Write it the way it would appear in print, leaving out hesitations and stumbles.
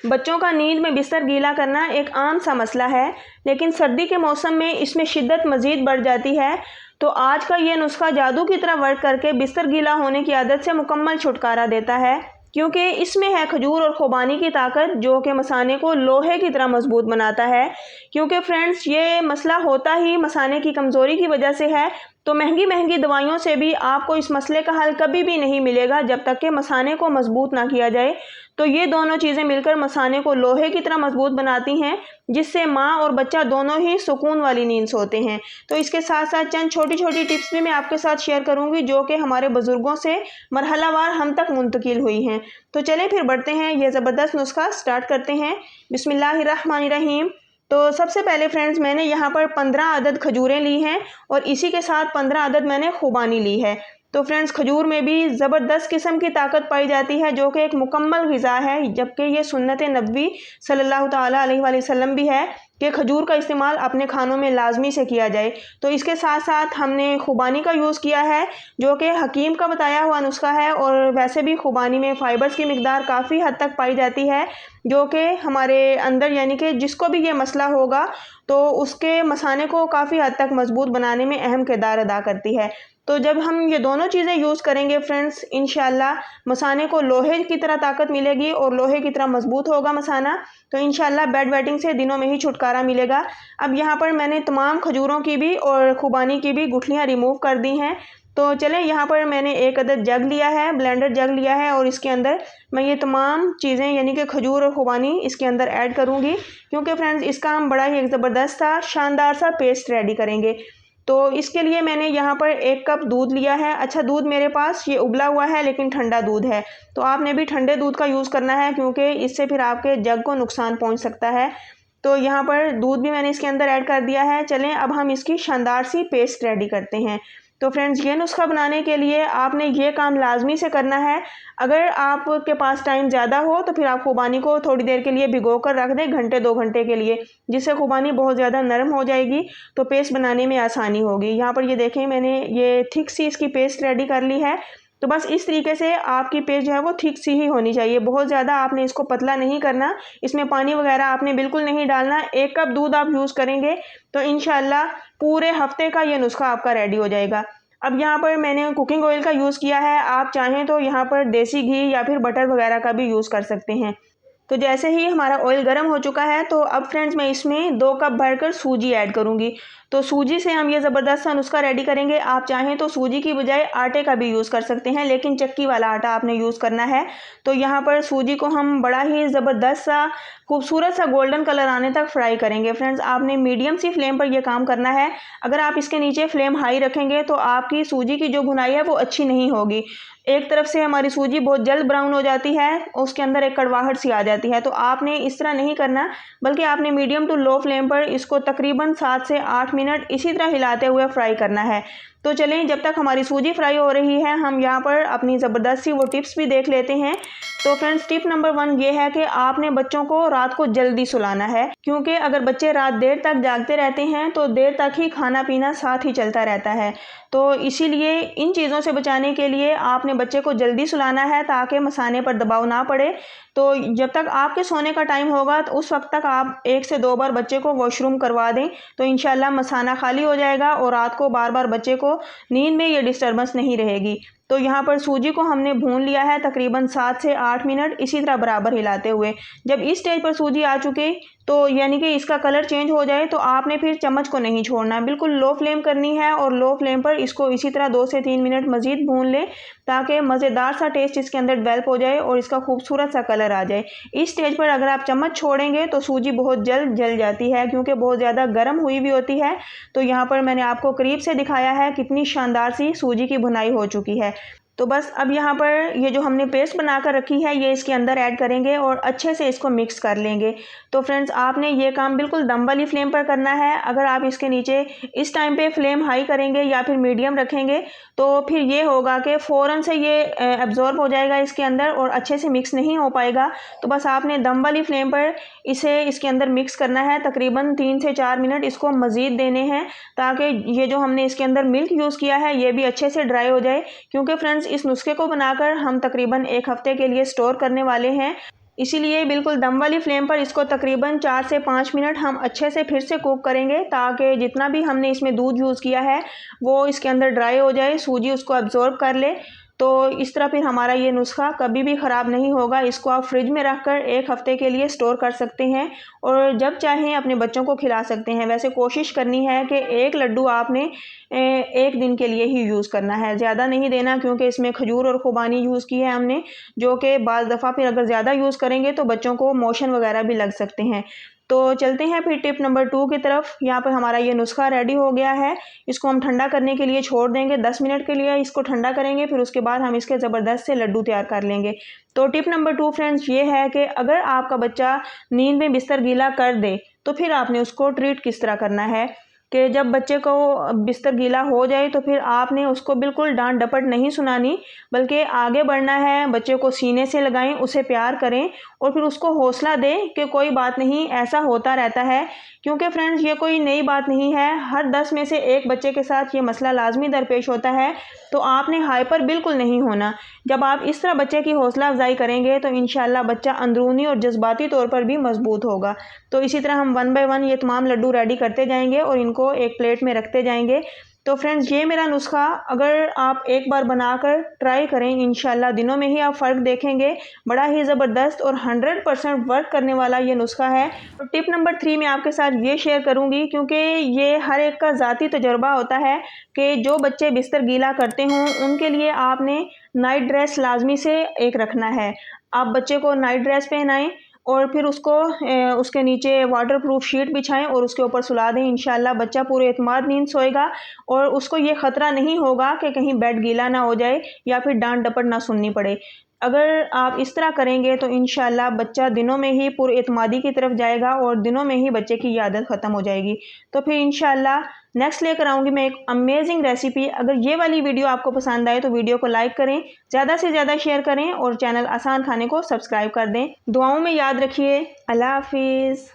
बच्चों का नींद में बिस्तर गीला करना एक आम सा मसला है, लेकिन सर्दी के मौसम में इसमें शिद्दत मज़ीद बढ़ जाती है। तो आज का ये नुस्खा जादू की तरह वर्क करके बिस्तर गीला होने की आदत से मुकम्मल छुटकारा देता है, क्योंकि इसमें है खजूर और खुबानी की ताकत, जो कि मसाने को लोहे की तरह मजबूत बनाता है। क्योंकि फ्रेंड्स, ये मसला होता ही मसाने की कमज़ोरी की वजह से है। तो महंगी महंगी दवाइयों से भी आपको इस मसले का हल कभी भी नहीं मिलेगा जब तक कि मसाने को मजबूत ना किया जाए। तो ये दोनों चीज़ें मिलकर मसाने को लोहे की तरह मजबूत बनाती हैं, जिससे माँ और बच्चा दोनों ही सुकून वाली नींद सोते हैं। तो इसके साथ साथ चंद छोटी छोटी टिप्स भी मैं आपके साथ शेयर करूंगी, जो कि हमारे बुजुर्गों से मरहलावार हम तक मुंतकिल हुई हैं। तो चलें फिर बढ़ते हैं, ये ज़बरदस्त नुस्खा स्टार्ट करते हैं। बिस्मिल्लाहिर्रहमानिर्रहीम। तो सबसे पहले फ्रेंड्स, मैंने यहाँ पर 15 अदद खजूरें ली हैं और इसी के साथ 15 अदद मैंने खुबानी ली है। तो फ्रेंड्स, खजूर में भी ज़बरदस्त किस्म की ताकत पाई जाती है, जो कि एक मुकम्मल ग़िज़ा है, जबकि ये सुन्नत नबवी सल्लल्लाहु ताला अलैहि वसल्लम भी है कि खजूर का इस्तेमाल अपने खानों में लाजमी से किया जाए। तो इसके साथ साथ हमने खुबानी का यूज़ किया है, जो कि हकीम का बताया हुआ नुस्खा है। और वैसे भी खुबानी में फ़ाइबर्स की मिकदार काफ़ी हद तक पाई जाती है, जो कि हमारे अंदर, यानी कि जिसको भी ये मसला होगा तो उसके मसाने को काफ़ी हद तक मजबूत बनाने में अहम किरदार अदा करती है। तो जब हम ये दोनों चीज़ें यूज़ करेंगे फ्रेंड्स, इंशाल्लाह मसाने को लोहे की तरह ताकत मिलेगी और लोहे की तरह मजबूत होगा मसाना। तो इंशाल्लाह बेड वेटिंग से दिनों में ही छुटकारा मिलेगा। अब यहाँ पर मैंने तमाम खजूरों की भी और खुबानी की भी गुठलियाँ रिमूव कर दी हैं। तो चलें, यहाँ पर मैंने एक अदद जग लिया है, ब्लेंडर जग लिया है, और इसके अंदर मैं ये तमाम चीज़ें यानी कि खजूर और खुबानी इसके अंदर ऐड करूँगी, क्योंकि फ्रेंड्स इसका हम बड़ा ही एक ज़बरदस्त सा शानदार सा पेस्ट रेडी करेंगे। तो इसके लिए मैंने यहाँ पर 1 कप दूध लिया है। अच्छा, दूध मेरे पास ये उबला हुआ है, लेकिन ठंडा दूध है। तो आपने भी ठंडे दूध का यूज़ करना है, क्योंकि इससे फिर आपके जग को नुकसान पहुँच सकता है। तो यहाँ पर दूध भी मैंने इसके अंदर ऐड कर दिया है। चलें, अब हम इसकी शानदार सी पेस्ट रेडी करते हैं। तो फ्रेंड्स, ये नुस्खा बनाने के लिए आपने ये काम लाजमी से करना है। अगर आपके पास टाइम ज़्यादा हो तो फिर आप खुबानी को थोड़ी देर के लिए भिगो कर रख दें, घंटे 2 घंटे के लिए, जिससे खुबानी बहुत ज़्यादा नरम हो जाएगी, तो पेस्ट बनाने में आसानी होगी। यहाँ पर ये देखें, मैंने ये थिक सी इसकी पेस्ट रेडी कर ली है। तो बस इस तरीके से आपकी पेस्ट जो है वो थिक सी ही होनी चाहिए, बहुत ज़्यादा आपने इसको पतला नहीं करना। इसमें पानी वगैरह आपने बिल्कुल नहीं डालना। 1 कप दूध आप यूज़ करेंगे तो इंशाल्लाह पूरे हफ्ते का ये नुस्खा आपका रेडी हो जाएगा। अब यहाँ पर मैंने कुकिंग ऑयल का यूज़ किया है, आप चाहें तो यहाँ पर देसी घी या फिर बटर वगैरह का भी यूज़ कर सकते हैं। तो जैसे ही हमारा ऑयल गर्म हो चुका है, तो अब फ्रेंड्स मैं इसमें 2 कप भरकर सूजी ऐड करूँगी। तो सूजी से हम ये ज़बरदस्त सा नुस्खा रेडी करेंगे। आप चाहें तो सूजी की बजाय आटे का भी यूज़ कर सकते हैं, लेकिन चक्की वाला आटा आपने यूज़ करना है। तो यहाँ पर सूजी को हम बड़ा ही ज़बरदस्त सा खूबसूरत सा गोल्डन कलर आने तक फ्राई करेंगे। फ्रेंड्स, आपने मीडियम सी फ्लेम पर यह काम करना है। अगर आप इसके नीचे फ्लेम हाई रखेंगे तो आपकी सूजी की जो भुनाई है वो अच्छी नहीं होगी। एक तरफ से हमारी सूजी बहुत जल्द ब्राउन हो जाती है, उसके अंदर एक कड़वाहट सी आ जाती है। तो आपने इस तरह नहीं करना, बल्कि आपने मीडियम टू लो फ्लेम पर इसको तकरीबन 7 से 8 मिनट इसी तरह हिलाते हुए फ्राई करना है। तो चलें, जब तक हमारी सूजी फ्राई हो रही है, हम यहाँ पर अपनी ज़बरदस्त सी वो टिप्स भी देख लेते हैं। तो फ्रेंड्स, टिप नंबर 1 ये है कि आपने बच्चों को रात को जल्दी सुलाना है, क्योंकि अगर बच्चे रात देर तक जागते रहते हैं तो देर तक ही खाना पीना साथ ही चलता रहता है। तो इसीलिए इन चीज़ों से बचाने के लिए आपने बच्चे को जल्दी सुलाना है, ताकि मसाने पर दबाव ना पड़े। तो जब तक आपके सोने का टाइम होगा तो उस वक्त तक आप 1 से 2 बार बच्चे को वॉशरूम करवा दें, तो इंशाल्लाह मसाना खाली हो जाएगा और रात को बार बार बच्चे को नींद में ये डिस्टर्बेंस नहीं रहेगी। तो यहाँ पर सूजी को हमने भून लिया है तकरीबन 7 से 8 मिनट, इसी तरह बराबर हिलाते हुए। जब इस स्टेज पर सूजी आ चुकी तो यानी कि इसका कलर चेंज हो जाए, तो आपने फिर चम्मच को नहीं छोड़ना, बिल्कुल लो फ्लेम करनी है और लो फ्लेम पर इसको इसी तरह 2 से 3 मिनट मज़ीद भून लें, ताकि मज़ेदार सा टेस्ट इसके अंदर डेवलप हो जाए और इसका खूबसूरत सा कलर आ जाए। इस स्टेज पर अगर आप चम्मच छोड़ेंगे तो सूजी बहुत जल्द जल जाती है, क्योंकि बहुत ज़्यादा गर्म हुई भी होती है। तो यहाँ पर मैंने आपको करीब से दिखाया है कितनी शानदार सी सूजी की भुनाई हो चुकी है। तो बस अब यहाँ पर ये जो हमने पेस्ट बनाकर रखी है ये इसके अंदर ऐड करेंगे और अच्छे से इसको मिक्स कर लेंगे। तो फ्रेंड्स, आपने ये काम बिल्कुल दम वाली फ्लेम पर करना है। अगर आप इसके नीचे इस टाइम पे फ्लेम हाई करेंगे या फिर मीडियम रखेंगे तो फिर ये होगा कि फ़ौरन से ये एब्जॉर्ब हो जाएगा इसके अंदर और अच्छे से मिक्स नहीं हो पाएगा। तो बस आपने दम वाली फ्लेम पर इसे इसके अंदर मिक्स करना है, तकरीबन 3 से 4 मिनट इसको मज़ीद देने हैं, ताकि ये जो हमने इसके अंदर मिल्क यूज़ किया है ये भी अच्छे से ड्राई हो जाए। क्योंकि फ्रेंड्स, इस नुस्खे को बनाकर हम तकरीबन 1 हफ्ते के लिए स्टोर करने वाले हैं। इसीलिए बिल्कुल दम वाली फ्लेम पर इसको तकरीबन 4 से 5 मिनट हम अच्छे से फिर से कुक करेंगे, ताकि जितना भी हमने इसमें दूध यूज़ किया है वो इसके अंदर ड्राई हो जाए, सूजी उसको अब्ज़ॉर्ब कर ले। तो इस तरह फिर हमारा ये नुस्खा कभी भी ख़राब नहीं होगा। इसको आप फ्रिज में रख कर 1 हफ़्ते के लिए स्टोर कर सकते हैं और जब चाहें अपने बच्चों को खिला सकते हैं। वैसे कोशिश करनी है कि 1 लड्डू आपने 1 दिन के लिए ही यूज़ करना है, ज़्यादा नहीं देना, क्योंकि इसमें खजूर और खुबानी यूज़ की है हमने, जो कि बाज़ दफ़ा फिर अगर ज़्यादा यूज़ करेंगे तो बच्चों को मोशन वगैरह भी लग सकते हैं। तो चलते हैं फिर टिप नंबर 2 की तरफ। यहाँ पर हमारा ये नुस्खा रेडी हो गया है। इसको हम ठंडा करने के लिए छोड़ देंगे, 10 मिनट के लिए इसको ठंडा करेंगे, फिर उसके बाद हम इसके ज़बरदस्त से लड्डू तैयार कर लेंगे। तो टिप नंबर 2 फ्रेंड्स ये है कि अगर आपका बच्चा नींद में बिस्तर गीला कर दे तो फिर आपने उसको ट्रीट किस तरह करना है कि जब बच्चे को बिस्तर गीला हो जाए तो फिर आपने उसको बिल्कुल डांट डपट नहीं सुनानी, बल्कि आगे बढ़ना है, बच्चे को सीने से लगाएं, उसे प्यार करें और फिर उसको हौसला दें कि कोई बात नहीं, ऐसा होता रहता है। क्योंकि फ्रेंड्स ये कोई नई बात नहीं है, हर 10 में से 1 बच्चे के साथ ये मसला लाजमी दरपेश होता है। तो आपने हाइपर बिल्कुल नहीं होना। जब आप इस तरह बच्चे की हौसला अफजाई करेंगे तो इंशाल्लाह बच्चा अंदरूनी और जज्बाती तौर पर भी मजबूत होगा। तो इसी तरह हम 1 बाय 1 ये तमाम लड्डू रेडी करते जाएंगे और इनको एक प्लेट में रखते जाएंगे। तो फ्रेंड्स ये मेरा नुस्खा अगर आप एक बार बनाकर ट्राई करें, इंशाल्लाह दिनों में ही आप फ़र्क देखेंगे। बड़ा ही ज़बरदस्त और 100% वर्क करने वाला ये नुस्खा है। तो टिप नंबर 3 मैं आपके साथ ये शेयर करूंगी, क्योंकि ये हर एक का ज़ाती तजर्बा होता है कि जो बच्चे बिस्तर गीला करते हों उनके लिए आपने नाइट ड्रेस लाजमी से एक रखना है। आप बच्चे को नाइट ड्रेस पहनाएं और फिर उसको उसके नीचे वाटरप्रूफ शीट बिछाएं और उसके ऊपर सुला दें। इंशाल्लाह बच्चा पूरे एतमाद नींद सोएगा और उसको ये ख़तरा नहीं होगा कि कहीं बेड गीला ना हो जाए या फिर डांट डपट ना सुननी पड़े। अगर आप इस तरह करेंगे तो इंशाल्लाह बच्चा दिनों में ही पूरे एतमादी की तरफ जाएगा और दिनों में ही बच्चे की ये आदत ख़त्म हो जाएगी। तो फिर इंशाल्लाह नेक्स्ट लेकर आऊँगी मैं एक अमेजिंग रेसिपी। अगर ये वाली वीडियो आपको पसंद आए तो वीडियो को लाइक करें, ज़्यादा से ज़्यादा शेयर करें और चैनल आसान खाने को सब्सक्राइब कर दें। दुआओं में याद रखिए। अल्लाह हाफिज़।